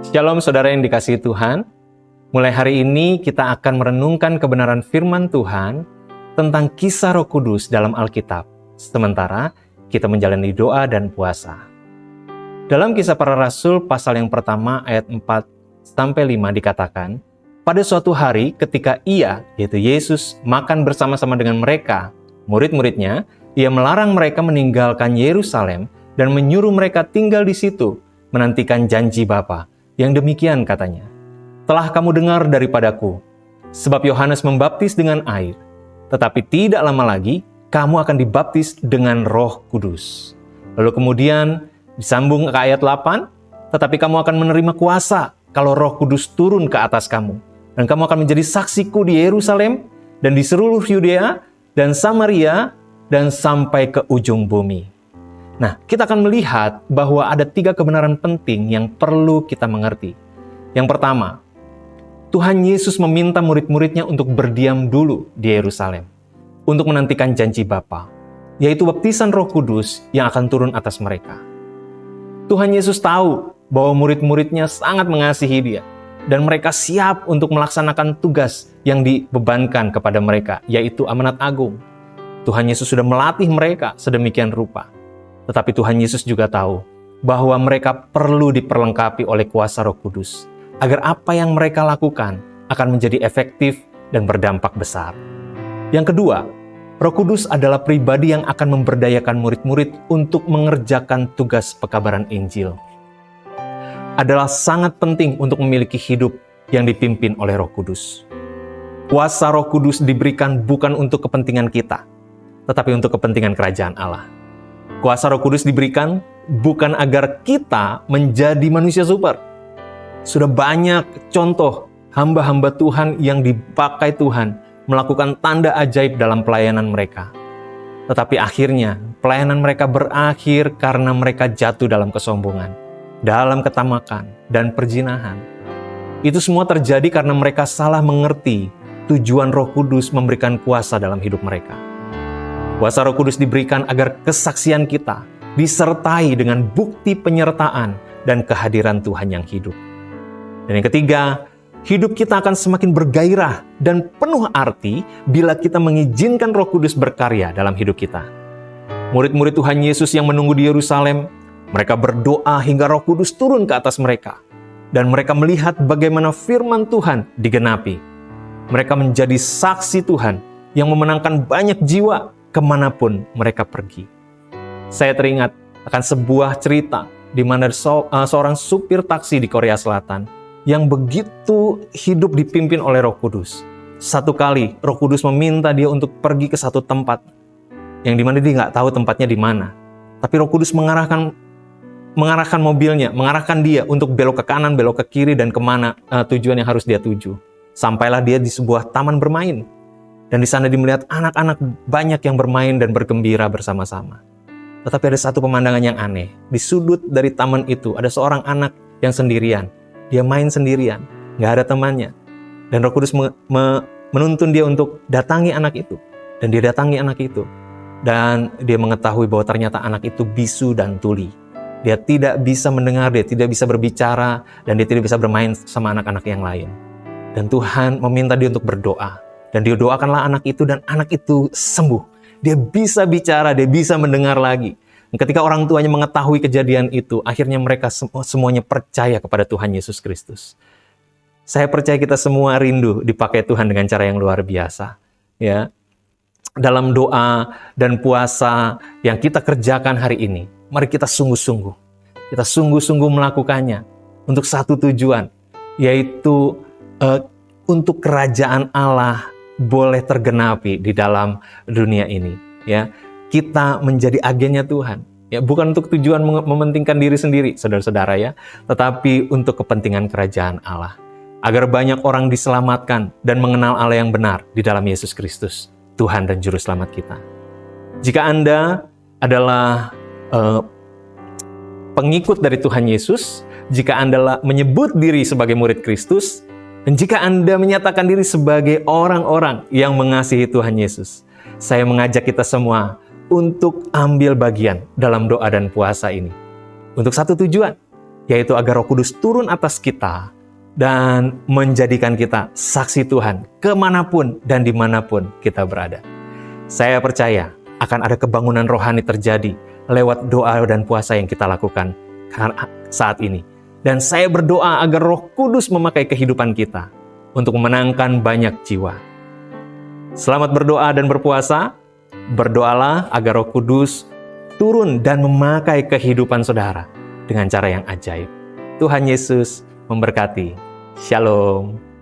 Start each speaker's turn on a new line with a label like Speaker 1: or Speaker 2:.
Speaker 1: Shalom saudara yang dikasihi Tuhan. Mulai hari ini kita akan merenungkan kebenaran firman Tuhan tentang kisah Roh Kudus dalam Alkitab. Sementara kita menjalani doa dan puasa. Dalam Kisah Para Rasul pasal yang pertama ayat 4-5 dikatakan, pada suatu hari ketika ia, yaitu Yesus, makan bersama-sama dengan mereka, murid-muridnya, ia melarang mereka meninggalkan Yerusalem dan menyuruh mereka tinggal di situ, menantikan janji Bapa. Yang demikian katanya, telah kamu dengar daripadaku, sebab Yohanes membaptis dengan air, tetapi tidak lama lagi kamu akan dibaptis dengan Roh Kudus. Lalu kemudian disambung ke ayat 8, tetapi kamu akan menerima kuasa kalau Roh Kudus turun ke atas kamu, dan kamu akan menjadi saksiku di Yerusalem dan di seluruh Yudea dan Samaria dan sampai ke ujung bumi. Nah, kita akan melihat bahwa ada 3 kebenaran penting yang perlu kita mengerti. Yang pertama, Tuhan Yesus meminta murid-muridnya untuk berdiam dulu di Yerusalem, untuk menantikan janji Bapa, yaitu baptisan Roh Kudus yang akan turun atas mereka. Tuhan Yesus tahu bahwa murid-muridnya sangat mengasihi Dia, dan mereka siap untuk melaksanakan tugas yang dibebankan kepada mereka, yaitu amanat agung. Tuhan Yesus sudah melatih mereka sedemikian rupa. Tetapi Tuhan Yesus juga tahu bahwa mereka perlu diperlengkapi oleh kuasa Roh Kudus, agar apa yang mereka lakukan akan menjadi efektif dan berdampak besar. Yang kedua, Roh Kudus adalah pribadi yang akan memberdayakan murid-murid untuk mengerjakan tugas pekabaran Injil. Adalah sangat penting untuk memiliki hidup yang dipimpin oleh Roh Kudus. Kuasa Roh Kudus diberikan bukan untuk kepentingan kita, tetapi untuk kepentingan kerajaan Allah. Kuasa Roh Kudus diberikan bukan agar kita menjadi manusia super. Sudah banyak contoh hamba-hamba Tuhan yang dipakai Tuhan melakukan tanda ajaib dalam pelayanan mereka. Tetapi akhirnya pelayanan mereka berakhir karena mereka jatuh dalam kesombongan, dalam ketamakan, dan perzinahan. Itu semua terjadi karena mereka salah mengerti tujuan Roh Kudus memberikan kuasa dalam hidup mereka. Kuasa Roh Kudus diberikan agar kesaksian kita disertai dengan bukti penyertaan dan kehadiran Tuhan yang hidup. Dan yang ketiga, hidup kita akan semakin bergairah dan penuh arti bila kita mengizinkan Roh Kudus berkarya dalam hidup kita. Murid-murid Tuhan Yesus yang menunggu di Yerusalem, mereka berdoa hingga Roh Kudus turun ke atas mereka. Dan mereka melihat bagaimana firman Tuhan digenapi. Mereka menjadi saksi Tuhan yang memenangkan banyak jiwa kemanapun mereka pergi. Saya teringat akan sebuah cerita di mana seorang supir taksi di Korea Selatan yang begitu hidup dipimpin oleh Roh Kudus. Satu kali Roh Kudus meminta dia untuk pergi ke satu tempat yang dimana dia nggak tahu tempatnya di mana. Tapi Roh Kudus mengarahkan mobilnya, mengarahkan dia untuk belok ke kanan, belok ke kiri, dan kemana tujuan yang harus dia tuju. Sampailah dia di sebuah taman bermain. Dan di sana dia melihat anak-anak banyak yang bermain dan bergembira bersama-sama. Tetapi ada satu pemandangan yang aneh. Di sudut dari taman itu ada seorang anak yang sendirian. Dia main sendirian, nggak ada temannya. Dan Roh Kudus menuntun dia untuk datangi anak itu. Dan dia datangi anak itu. Dan dia mengetahui bahwa ternyata anak itu bisu dan tuli. Dia tidak bisa mendengar, dia tidak bisa berbicara, dan dia tidak bisa bermain sama anak-anak yang lain. Dan Tuhan meminta dia untuk berdoa. Dan dia doakanlah anak itu, dan anak itu sembuh. Dia bisa bicara, dia bisa mendengar lagi. Dan ketika orang tuanya mengetahui kejadian itu, akhirnya mereka semuanya percaya kepada Tuhan Yesus Kristus. Saya percaya kita semua rindu dipakai Tuhan dengan cara yang luar biasa. Ya, dalam doa dan puasa yang kita kerjakan hari ini, mari kita sungguh-sungguh. Kita sungguh-sungguh melakukannya untuk satu tujuan, yaitu untuk kerajaan Allah boleh tergenapi di dalam dunia ini. Ya, kita menjadi agennya Tuhan. Ya, bukan untuk tujuan mementingkan diri sendiri, saudara-saudara ya, tetapi untuk kepentingan kerajaan Allah. Agar banyak orang diselamatkan dan mengenal Allah yang benar di dalam Yesus Kristus, Tuhan dan Juru Selamat kita. Jika Anda adalah pengikut dari Tuhan Yesus, jika Anda menyebut diri sebagai murid Kristus, dan jika Anda menyatakan diri sebagai orang-orang yang mengasihi Tuhan Yesus, saya mengajak kita semua untuk ambil bagian dalam doa dan puasa ini. Untuk satu tujuan, yaitu agar Roh Kudus turun atas kita dan menjadikan kita saksi Tuhan kemanapun dan dimanapun kita berada. Saya percaya akan ada kebangunan rohani terjadi lewat doa dan puasa yang kita lakukan saat ini. Dan saya berdoa agar Roh Kudus memakai kehidupan kita untuk memenangkan banyak jiwa. Selamat berdoa dan berpuasa. Berdoalah agar Roh Kudus turun dan memakai kehidupan saudara dengan cara yang ajaib. Tuhan Yesus memberkati. Shalom.